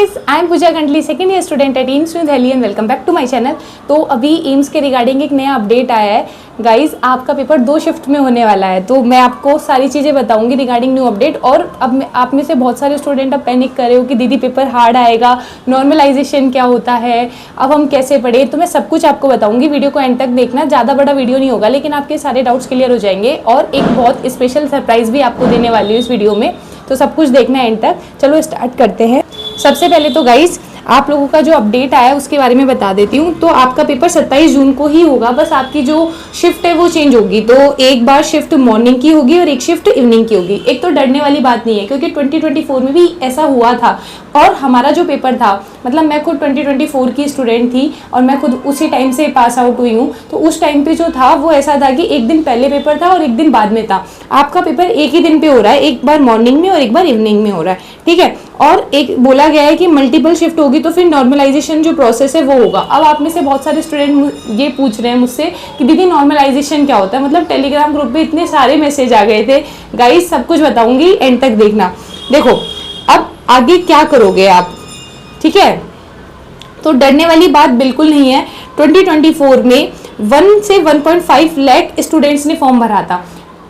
Guys, I am Pooja Gantli, second year student at AIIMS New Delhi and welcome back to my channel. तो अभी AIIMS के regarding एक नया update आया है गाइस। आपका पेपर 2 शिफ्ट में होने वाला है, तो मैं आपको सारी चीज़ें बताऊंगी रिगार्डिंग न्यू अपडेट। और अब आप में से बहुत सारे स्टूडेंट अब पैनिक कर रहे हो कि दीदी पेपर हार्ड आएगा, नॉर्मलाइजेशन क्या होता है, अब हम कैसे पढ़े। तो मैं सब कुछ आपको बताऊंगी, वीडियो को एंड तक देखना। ज़्यादा बड़ा वीडियो नहीं होगा, लेकिन आपके सारे डाउट्स क्लियर हो जाएंगे और एक बहुत स्पेशल सरप्राइज भी आपको देने वाली हूँ इस वीडियो में। तो सब कुछ देखना एंड तक। चलो स्टार्ट करते हैं। सबसे पहले तो गाइस, आप लोगों का जो अपडेट आया है उसके बारे में बता देती हूँ। तो आपका पेपर 27 जून को ही होगा, बस आपकी जो शिफ्ट है वो चेंज होगी। तो एक बार शिफ्ट मॉर्निंग की होगी और एक शिफ्ट इवनिंग की होगी। एक तो डरने वाली बात नहीं है, क्योंकि 2024 में भी ऐसा हुआ था। और हमारा जो पेपर था, मतलब मैं खुद 2024 की स्टूडेंट थी और मैं खुद उसी टाइम से पास आउट हुई हूँ। तो उस टाइम पे जो था वो ऐसा था कि एक दिन पहले पेपर था और एक दिन बाद में था। आपका पेपर एक ही दिन पे हो रहा है, एक बार मॉर्निंग में और एक बार इवनिंग में हो रहा है, ठीक है। और एक बोला गया है कि मल्टीपल शिफ्ट होगी, तो फिर नॉर्मलाइजेशन जो प्रोसेस है वो होगा। अब आप में से बहुत सारे स्टूडेंट ये पूछ रहे हैं मुझसे कि दीदी नॉर्मलाइजेशन क्या होता है। मतलब टेलीग्राम ग्रुप पे इतने सारे मैसेज आ गए थे गाइस, सब कुछ बताऊंगी, एंड तक देखना। देखो अब आगे क्या करोगे आप, ठीक है। तो डरने वाली बात बिल्कुल नहीं है। 2024 में 1 से 1.5 लाख स्टूडेंट्स ने फॉर्म भरा था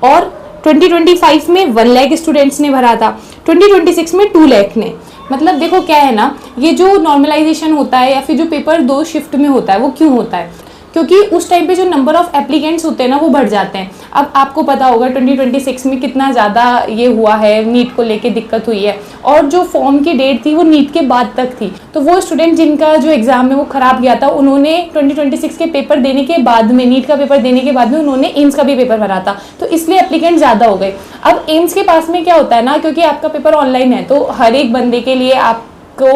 और 2025 में 1 लाख स्टूडेंट्स ने भरा था, 2026 में 2 लाख ने। मतलब देखो क्या है ना, ये जो नॉर्मलाइजेशन होता है या फिर जो पेपर 2 शिफ्ट में होता है वो क्यों होता है, क्योंकि उस टाइम पे जो नंबर ऑफ एप्लीकेंट्स होते हैं ना वो बढ़ जाते हैं। अब आपको पता होगा 2026 में कितना ज़्यादा ये हुआ है, नीट को लेके दिक्कत हुई है। और जो फॉर्म की डेट थी वो नीट के बाद तक थी। तो वो स्टूडेंट जिनका जो एग्जाम है वो खराब गया था, उन्होंने 2026 के पेपर देने के बाद में, नीट का पेपर देने के बाद में उन्होंने एम्स का भी पेपर भरा था। तो इसलिए एप्लीकेंट ज़्यादा हो गए। अब एम्स के पास में क्या होता है ना, क्योंकि आपका पेपर ऑनलाइन है तो हर एक बंदे के लिए आप को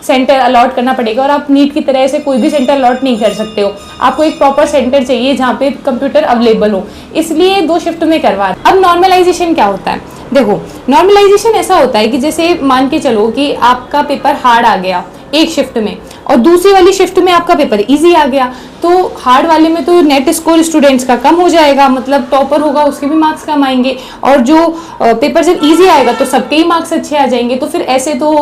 सेंटर अलॉट करना पड़ेगा। और आप नीट की तरह से कोई भी सेंटर अलॉट नहीं कर सकते हो, आपको एक प्रॉपर सेंटर चाहिए जहाँ पे कंप्यूटर अवेलेबल हो, इसलिए 2 शिफ्ट में करवा। अब नॉर्मलाइजेशन क्या होता है, देखो नॉर्मलाइजेशन ऐसा होता है कि जैसे मान के चलो कि आपका पेपर हार्ड आ गया एक शिफ्ट में और दूसरी वाली शिफ्ट में आपका पेपर इजी आ गया। तो हार्ड वाले में तो नेट स्कोर स्टूडेंट्स का कम हो जाएगा, मतलब टॉपर होगा उसके भी मार्क्स कम आएंगे। और जो पेपर जब इजी आएगा तो सबके ही मार्क्स अच्छे आ जाएंगे। तो फिर ऐसे तो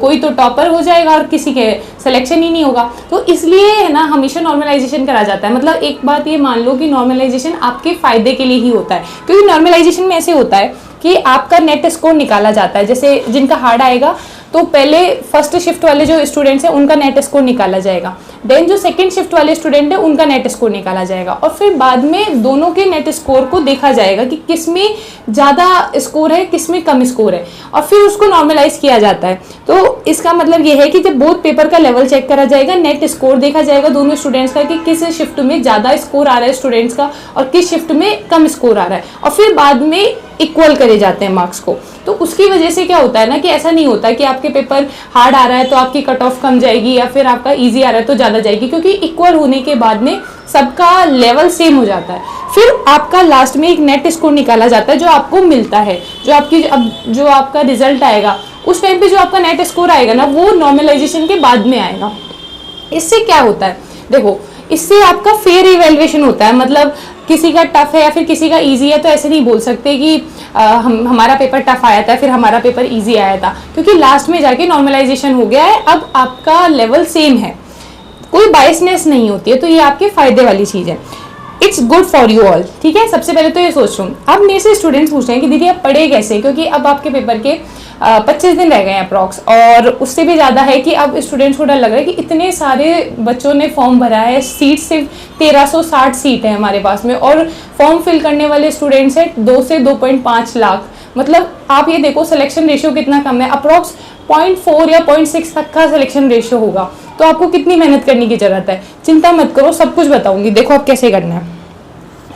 कोई तो टॉपर हो जाएगा और किसी के सिलेक्शन ही नहीं होगा। तो इसलिए है ना, हमेशा नॉर्मलाइजेशन करा जाता है। मतलब एक बात ये मान लो कि नॉर्मलाइजेशन आपके फायदे के लिए ही होता है, क्योंकि नॉर्मलाइजेशन में ऐसे होता है कि आपका नेट स्कोर निकाला जाता है। जैसे जिनका हार्ड आएगा तो पहले फर्स्ट शिफ्ट वाले जो स्टूडेंट्स हैं उनका नेट स्कोर निकाला जाएगा, देन जो सेकंड शिफ्ट वाले स्टूडेंट है उनका नेट स्कोर निकाला जाएगा, और फिर बाद में दोनों के नेट स्कोर को देखा जाएगा कि किस में ज़्यादा स्कोर है, किस में कम स्कोर है, और फिर उसको नॉर्मलाइज किया जाता है। तो इसका मतलब ये है कि जब बोथ पेपर का लेवल चेक करा जाएगा, नेट स्कोर देखा जाएगा दोनों स्टूडेंट्स का कि किस शिफ्ट में ज़्यादा स्कोर आ रहा है स्टूडेंट्स का और किस शिफ्ट में कम स्कोर आ रहा है, और फिर बाद में इक्वल करे जाते हैं मार्क्स को। तो उसकी वजह से क्या होता है ना कि ऐसा नहीं होता कि आपके पेपर हार्ड आ रहा है तो आपकी कट ऑफ कम जाएगी या फिर आपका इजी आ रहा है तो ज़्यादा जाएगी, क्योंकि इक्वल होने के बाद में सबका लेवल सेम हो जाता है। फिर आपका लास्ट में एक नेट स्कोर निकाला जाता है जो आपको मिलता है, जो आपकी अब जो आपका रिजल्ट आएगा उस टाइम पे जो आपका नेट स्कोर आएगा ना वो नॉर्मलाइजेशन के बाद में आएगा। इससे क्या होता है, देखो इससे आपका फेयर इवेल्युएशन होता है। मतलब किसी का टफ है या फिर किसी का इजी है तो ऐसे नहीं बोल सकते कि हमारा पेपर टफ आया था फिर हमारा पेपर इजी आया था, क्योंकि लास्ट में जाके नॉर्मलाइजेशन हो गया है, अब आपका लेवल सेम है, कोई बायसनेस नहीं होती है। तो ये आपके फायदे वाली चीज़ है, it's good for you all, ठीक है। सबसे पहले तो ये सोच लो। अब मेरे से स्टूडेंट्स पूछ रहे हैं कि दीदी आप पढ़े कैसे, क्योंकि अब आपके पेपर के 25 दिन रह गए हैं अप्रॉक्स, और उससे भी ज़्यादा है कि अब स्टूडेंट्स को डर लग रहा है कि इतने सारे बच्चों ने फॉर्म भरा है, सीट सिर्फ 1360 सीट है हमारे पास में, और फॉर्म फिल करने वाले स्टूडेंट्स हैं 2 से 2.5 लाख। मतलब आप ये देखो सिलेक्शन रेशियो कितना कम है, अप्रॉक्स 0.4 या 0.6 तक का सिलेक्शन रेशियो होगा। तो आपको कितनी मेहनत करने की जरूरत है। चिंता मत करो, सब कुछ बताऊंगी। देखो आप कैसे करना है,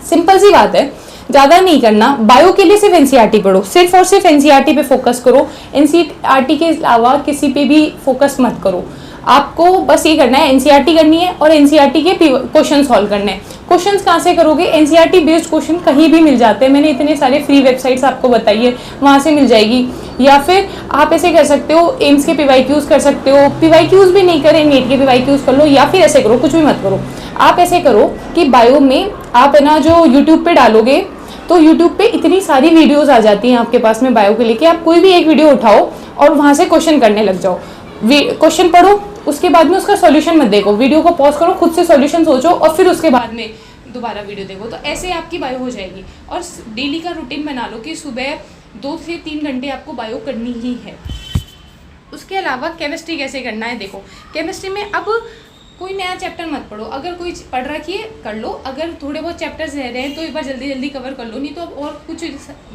सिंपल सी बात है, ज़्यादा नहीं करना। बायो के लिए सिर्फ एनसीईआरटी पढ़ो, सिर्फ और सिर्फ एनसीईआरटी पे फोकस करो। एनसीईआरटी के अलावा किसी पे भी फोकस मत करो। आपको बस ये करना है, एनसीईआरटी करनी है और एनसीईआरटी के क्वेश्चन सॉल्व करने हैं। क्वेश्चंस कहाँ से करोगे, एनसीईआरटी बेस्ड क्वेश्चन कहीं भी मिल जाते हैं, मैंने इतने सारे फ्री वेबसाइट्स आपको बताई है, वहाँ से मिल जाएगी। या फिर आप ऐसे कर सकते हो, एम्स के पीवाईक्यूज कर सकते हो, पीवाईक्यूज भी नहीं करें नीट के पीवाईक्यूज कर लो, या फिर ऐसे करो, कुछ भी मत करो। आप ऐसे करो कि बायो में आप है ना जो यूट्यूब पे डालोगे तो यूट्यूब पे इतनी सारी वीडियोस आ जाती हैं आपके पास में बायो के लिए कि आप कोई भी एक वीडियो उठाओ और वहाँ से क्वेश्चन करने लग जाओ। क्वेश्चन पढ़ो, उसके बाद में उसका सॉल्यूशन मत देखो, वीडियो को पॉज करो, खुद से सॉल्यूशन सोचो और फिर उसके बाद में दोबारा वीडियो देखो। तो ऐसे आपकी बायो हो जाएगी। और डेली का रूटीन बना लो कि सुबह 2 से 3 घंटे आपको बायो करनी ही है। उसके अलावा केमिस्ट्री कैसे करना है, देखो केमिस्ट्री में अब कोई नया चैप्टर मत पढ़ो, अगर कोई पढ़ रखी है कर लो, अगर थोड़े बहुत चैप्टर्स रह रहे हैं तो एक बार जल्दी जल्दी कवर कर लो, नहीं तो अब और कुछ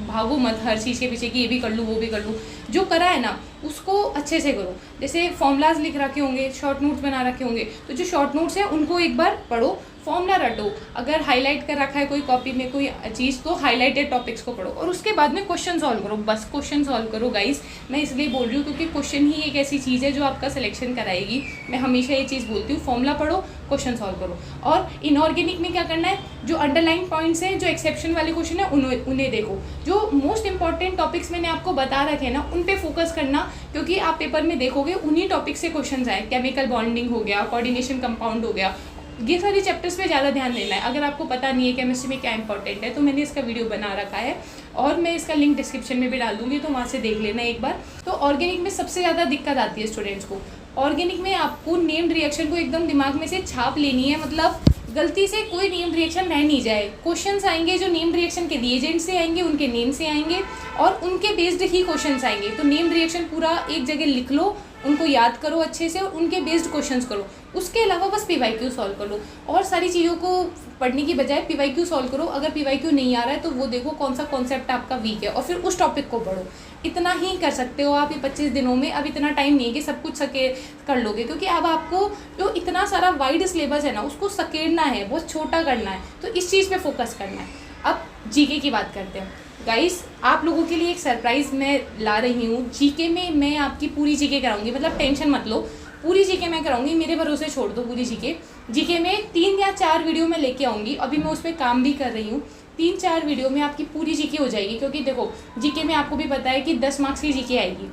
भागो मत हर चीज़ के पीछे कि ये भी कर लूँ वो भी कर लूँ। जो करा है ना उसको अच्छे से करो। जैसे फॉर्मूलाज लिख रखे होंगे, शॉर्ट नोट्स बना रखे होंगे, तो जो शॉर्ट नोट्स हैं उनको एक बार पढ़ो, फॉर्मूला रटो। अगर हाईलाइट कर रखा है कोई कॉपी में कोई चीज़ तो हाईलाइटेड टॉपिक्स को पढ़ो और उसके बाद में क्वेश्चन सॉल्व करो। बस क्वेश्चन सॉल्व करो गाइस। मैं इसलिए बोल रही हूँ क्योंकि क्वेश्चन ही एक ऐसी चीज़ है जो आपका सिलेक्शन कराएगी। मैं हमेशा ये चीज़ बोलती हूँ, फॉर्मूला पढ़ो, क्वेश्चन सॉल्व करो। और इनऑर्गेनिक में क्या करना है, जो अंडरलाइन पॉइंट्स हैं, जो एक्सेप्शन वाले क्वेश्चन है उन्हें देखो। जो मोस्ट इंपॉर्टेंट टॉपिक्स मैंने आपको बता रखे हैं ना उन पे फोकस करना, क्योंकि आप पेपर में देखोगे उन्हीं टॉपिक से क्वेश्चन आए। केमिकल बॉन्डिंग हो गया, कोऑर्डिनेशन कंपाउंड हो गया, ये सारी चैप्टर्स पे ज़्यादा ध्यान देना है। अगर आपको पता नहीं है केमिस्ट्री में क्या इंपॉर्टेंट है तो मैंने इसका वीडियो बना रखा है और मैं इसका लिंक डिस्क्रिप्शन में भी डाल दूंगी, तो वहाँ से देख लेना एक बार। तो ऑर्गेनिक में सबसे ज़्यादा दिक्कत आती है स्टूडेंट्स को। ऑर्गेनिक में आपको नेम्ड रिएक्शन को एकदम दिमाग में से छाप लेनी है, मतलब गलती से कोई नेम्ड रिएक्शन रह नहीं जाए। क्वेश्चंस आएंगे जो नेम्ड रिएक्शन के रिएजेंट से आएंगे, उनके नेम से आएंगे और उनके बेस्ड ही क्वेश्चंस आएंगे। तो नेम्ड रिएक्शन पूरा एक जगह लिख लो, उनको याद करो अच्छे से और उनके बेस्ड क्वेश्चंस करो। उसके अलावा बस पीवाईक्यू सॉल्व कर लो और सारी चीज़ों को पढ़ने की बजाय पीवाईक्यू सॉल्व करो। अगर पीवाईक्यू नहीं आ रहा है तो वो देखो कौन सा कॉन्सेप्ट आपका वीक है और फिर उस टॉपिक को पढ़ो। इतना ही कर सकते हो आप ये 25 दिनों में। अब इतना टाइम नहीं है कि सब कुछ सके कर लोगे, क्योंकि अब आपको जो इतना सारा वाइड सिलेबस है ना उसको सकेड़ना है, बहुत छोटा करना है, तो इस चीज़ पे फोकस करना है। अब जीके की बात करते हैं गाइस। आप लोगों के लिए एक सरप्राइज़ मैं ला रही हूँ। जीके में मैं आपकी पूरी जीके कराऊंगी, मतलब टेंशन मत लो, पूरी जीके मैं कराऊंगी, मेरे भरोसे छोड़ दो। पूरी जीके में 3 या 4 वीडियो मैं लेके आऊँगी, अभी मैं उस पर काम भी कर रही हूँ। 3-4 वीडियो में आपकी पूरी जीके हो जाएगी, क्योंकि देखो जीके में आपको भी पता है कि 10 मार्क्स की जीके आएगी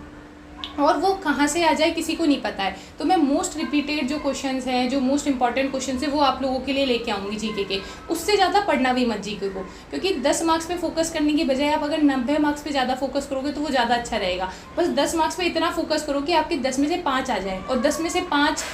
और वो कहाँ से आ जाए किसी को नहीं पता है। तो मैं मोस्ट रिपीटेड जो क्वेश्चंस हैं, जो मोस्ट इंपॉर्टेंट क्वेश्चंस हैं, वो आप लोगों के लिए लेके आऊँगी जीके के। उससे ज़्यादा पढ़ना भी मत जीके को, क्योंकि 10 मार्क्स पे फोकस करने की बजाय आप अगर 90 मार्क्स पे ज़्यादा फोकस करोगे तो वो ज़्यादा अच्छा रहेगा। बस 10 मार्क्स पे इतना फोकस करो कि आपके 10 में से 5 आ जाए और 10 में से 5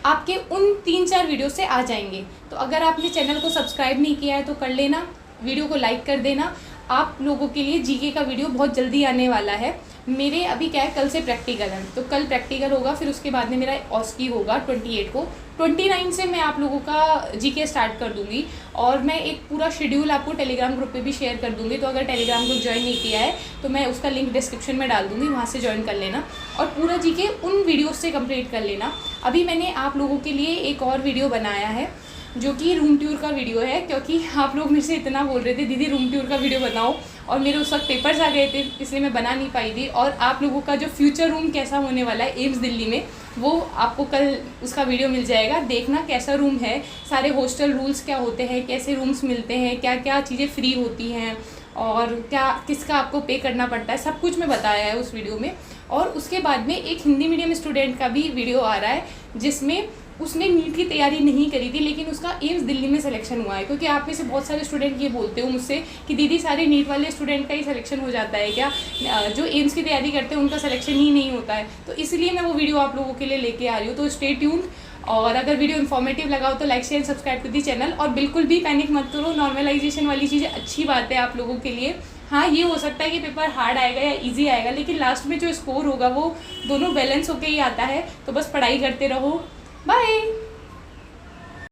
आपके उन 3-4 वीडियो से आ जाएंगे। तो अगर आपने चैनल को सब्सक्राइब नहीं किया है तो कर लेना, वीडियो को लाइक कर देना। आप लोगों के लिए जीके का वीडियो बहुत जल्दी आने वाला है। मेरे अभी क्या है, कल से प्रैक्टिकल है, तो कल प्रैक्टिकल होगा, फिर उसके बाद में मेरा ऑस्की होगा 28 को। 29 से मैं आप लोगों का जीके स्टार्ट कर दूंगी और मैं एक पूरा शेड्यूल आपको टेलीग्राम ग्रुप पे भी शेयर कर दूंगी। तो अगर टेलीग्राम ग्रुप ज्वाइन नहीं किया है तो मैं उसका लिंक डिस्क्रिप्शन में डाल दूंगी, वहाँ से ज्वाइन कर लेना और पूरा जीके उन वीडियोज़ से कम्प्लीट कर लेना। अभी मैंने आप लोगों के लिए एक और वीडियो बनाया है जो कि रूम टूर का वीडियो है, क्योंकि आप लोग मेरे से इतना बोल रहे थे दीदी रूम टूर का वीडियो बनाओ, और मेरे उस वक्त पेपर्स आ गए थे इसलिए मैं बना नहीं पाई थी। और आप लोगों का जो फ्यूचर रूम कैसा होने वाला है एम्स दिल्ली में, वो आपको कल उसका वीडियो मिल जाएगा। देखना कैसा रूम है, सारे हॉस्टल रूल्स क्या होते हैं, कैसे रूम्स मिलते हैं, क्या क्या चीज़ें फ्री होती हैं और क्या किसका आपको पे करना पड़ता है, सब कुछ मैं बताया है उस वीडियो में। और उसके बाद में एक हिंदी मीडियम स्टूडेंट का भी वीडियो आ रहा है जिसमें उसने नीट की तैयारी नहीं करी थी लेकिन उसका एम्स दिल्ली में सिलेक्शन हुआ है। क्योंकि आप में से बहुत सारे स्टूडेंट ये बोलते हो मुझसे कि दीदी सारे नीट वाले स्टूडेंट का ही सिलेक्शन हो जाता है क्या, जो एम्स की तैयारी करते हैं उनका सिलेक्शन ही नहीं होता है। तो इसलिए मैं वो वीडियो आप लोगों के लिए लेके आ रही हूँ, तो स्टे ट्यून्ड। और अगर वीडियो इन्फॉर्मेटिव लगा हो तो लाइक शेयर सब्सक्राइब कर दी चैनल, और बिल्कुल भी पैनिक मत करो। नॉर्मलाइजेशन वाली चीज़ें अच्छी बात है आप लोगों के लिए। हाँ, ये हो सकता है कि पेपर हार्ड आएगा या इजी आएगा, लेकिन लास्ट में जो स्कोर होगा वो दोनों बैलेंस होके ही आता है। तो बस पढ़ाई करते रहो। बाय।